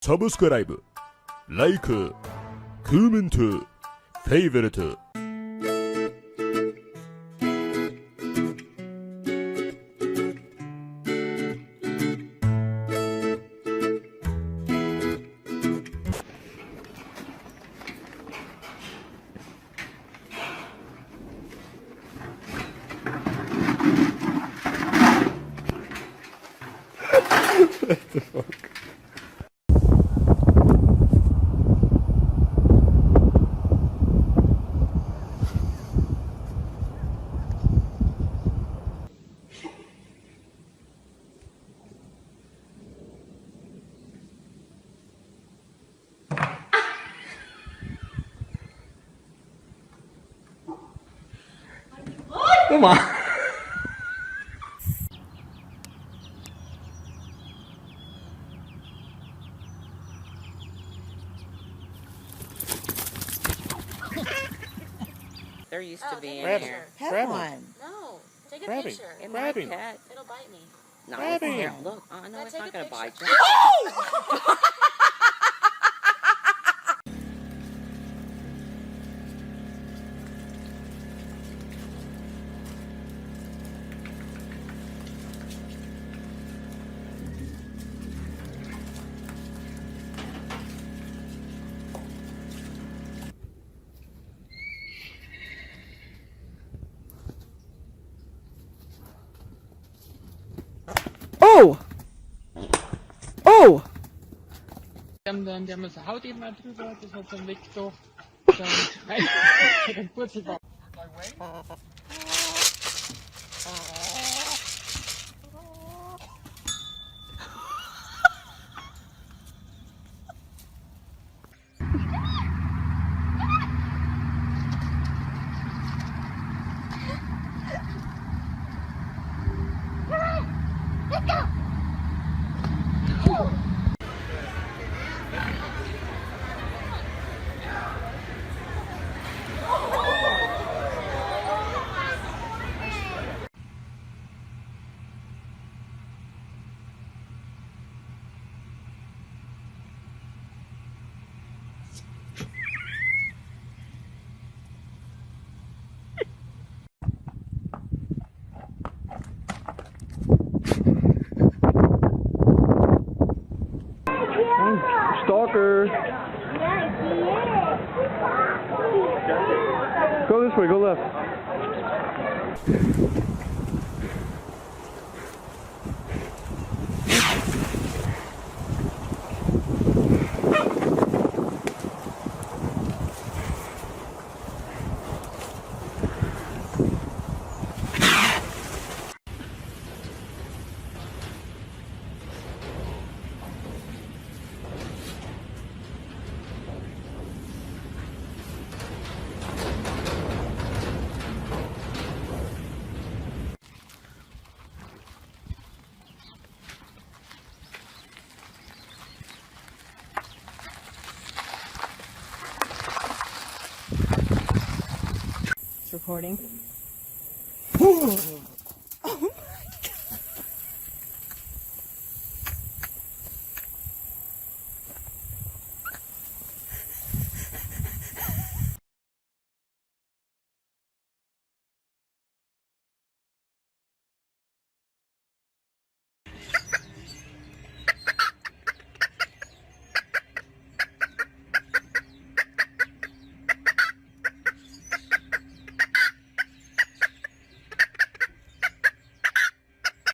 Subscribe, like, comment, favorite. What the fuck? Come on. They're used to being Grab here. him. Grab him. one. No, take a Grab him. picture. It Grab might him. cat. It'll bite me. No, Grab it's here. him. Look, I know Now it's take not a going to picture. bite you. Oh! Oh! Die haben das Haut eben mal drüber, das hat so einen Wegstoff. Dann kurz über. Stalker. Go this way, go left. It's recording.